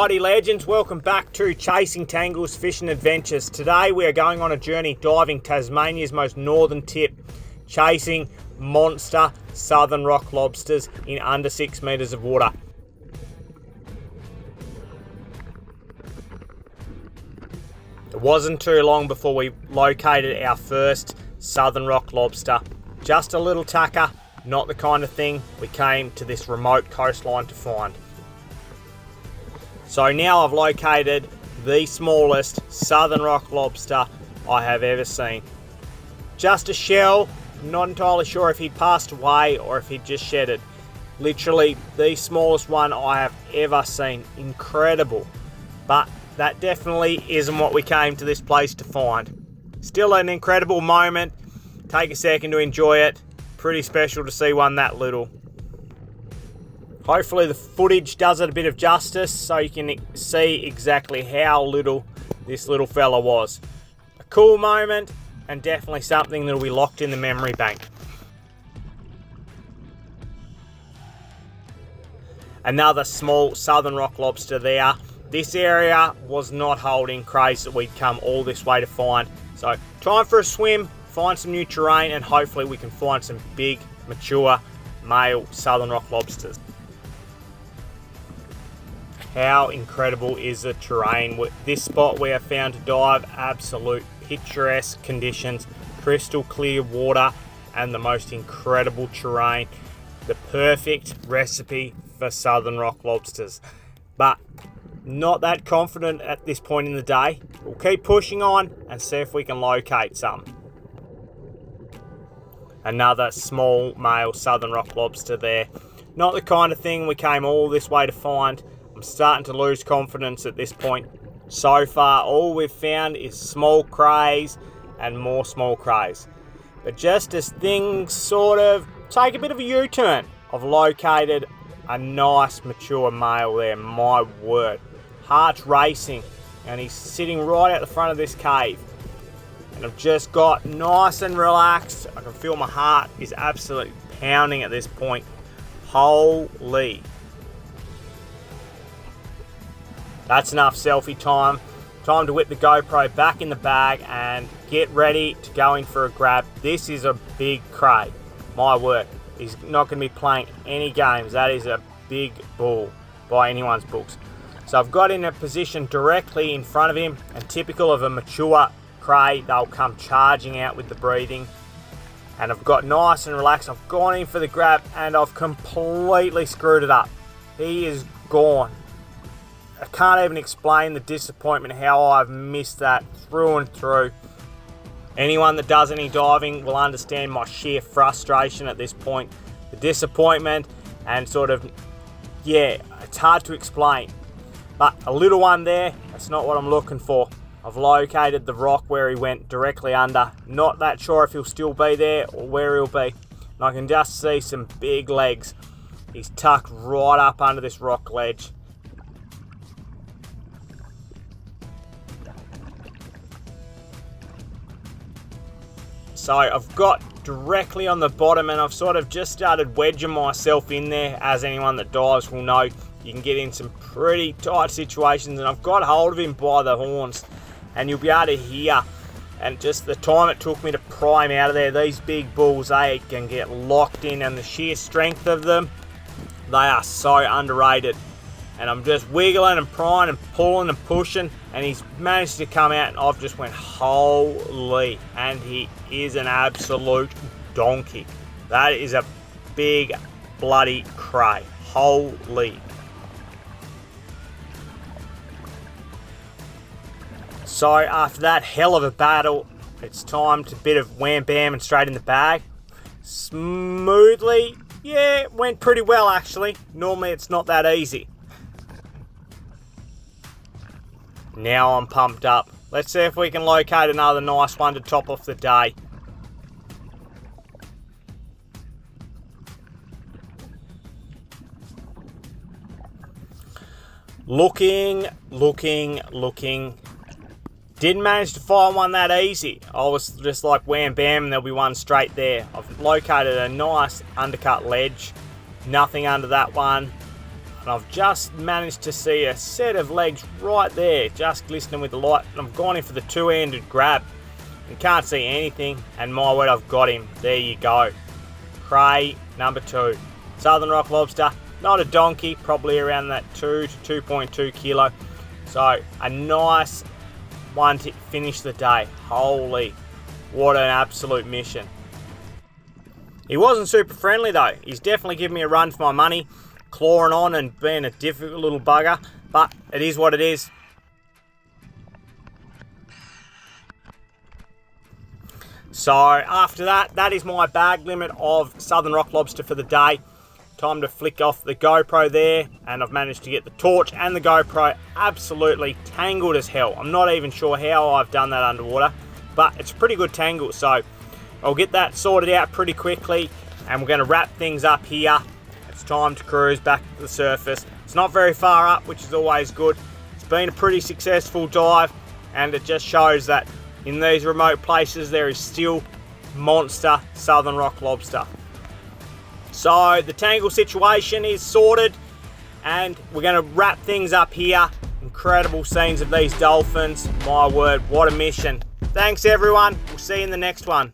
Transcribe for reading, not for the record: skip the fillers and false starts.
Alrighty legends, welcome back to Chasing Tangles Fishing Adventures. Today we are going on a journey diving Tasmania's most northern tip, chasing monster southern rock lobsters in under 6 metres of water. It wasn't too long before we located our first southern rock lobster. Just a little tacker, not the kind of thing we came to this remote coastline to find. So now I've located the smallest southern rock lobster I have ever seen. Just a shell, not entirely sure if he passed away or if he just shedded. Literally the smallest one I have ever seen. Incredible. But that definitely isn't what we came to this place to find. Still an incredible moment. Take a second to enjoy it. Pretty special to see one that little. Hopefully the footage does it a bit of justice so you can see exactly how little this little fella was. A cool moment and definitely something that will be locked in the memory bank. Another small southern rock lobster there. This area was not holding crays that we'd come all this way to find. So time for a swim, find some new terrain, and hopefully we can find some big, mature, male southern rock lobsters. How incredible is the terrain? This spot we have found to dive, absolute picturesque conditions, crystal clear water, and the most incredible terrain. The perfect recipe for southern rock lobsters. But not that confident at this point in the day. We'll keep pushing on and see if we can locate some. Another small male southern rock lobster there. Not the kind of thing we came all this way to find. I'm starting to lose confidence at this point. So far, all we've found is small crays and more small crays. But just as things sort of take a bit of a U-turn, I've located a nice mature male there, my word. Heart's racing, and he's sitting right out the front of this cave. And I've just got nice and relaxed. I can feel my heart is absolutely pounding at this point. Holy. That's enough selfie time. Time to whip the GoPro back in the bag and get ready to go in for a grab. This is a big cray. My word. He's not going to be playing any games. That is a big bull by anyone's books. So I've got in a position directly in front of him, and typical of a mature cray, they'll come charging out with the breathing. And I've got nice and relaxed. I've gone in for the grab and I've completely screwed it up. He is gone. I can't even explain the disappointment how I've missed that through and through. Anyone that does any diving will understand my sheer frustration at this point. The disappointment and sort of, yeah, it's hard to explain. But a little one there, that's not what I'm looking for. I've located the rock where he went directly under. Not that sure if he'll still be there or where he'll be. And I can just see some big legs. He's tucked right up under this rock ledge. So I've got directly on the bottom, and I've sort of just started wedging myself in there. As anyone that dives will know, you can get in some pretty tight situations, and I've got hold of him by the horns, and you'll be able to hear, and just the time it took me to pry him out of there. These big bulls, they can get locked in, and the sheer strength of them, they are so underrated. And I'm just wiggling and prying and pulling and pushing, and he's managed to come out, and I've just went, holy. And he is an absolute donkey. That is a big bloody cray. Holy. So after that hell of a battle, it's time to bit of wham bam and straight in the bag. Smoothly, yeah, it went pretty well actually. Normally it's not that easy. Now I'm pumped up. Let's see if we can locate another nice one to top off the day. Looking. Didn't manage to find one that easy. I was just like wham bam and there'll be one straight there. I've located a nice undercut ledge. Nothing under that one. And I've just managed to see a set of legs right there, just glistening with the light. And I've gone in for the two-handed grab. And can't see anything, and my word, I've got him. There you go. Cray number 2. Southern rock lobster, not a donkey, probably around that 2 to 2.2 kilo. So a nice one to finish the day. Holy, what an absolute mission. He wasn't super friendly though. He's definitely giving me a run for my money, clawing on and being a difficult little bugger, but it is what it is. So after that, that is my bag limit of southern rock lobster for the day. Time to flick off the GoPro there, and I've managed to get the torch and the GoPro absolutely tangled as hell. I'm not even sure how I've done that underwater, but it's a pretty good tangle, so I'll get that sorted out pretty quickly, and we're going to wrap things up here. It's time to cruise back to the surface. It's not very far up, which is always good. It's been a pretty successful dive, and it just shows that in these remote places there is still monster southern rock lobster. So the tangle situation is sorted, and we're going to wrap things up here. Incredible scenes of these dolphins. My word, what a mission. Thanks everyone. We'll see you in the next one.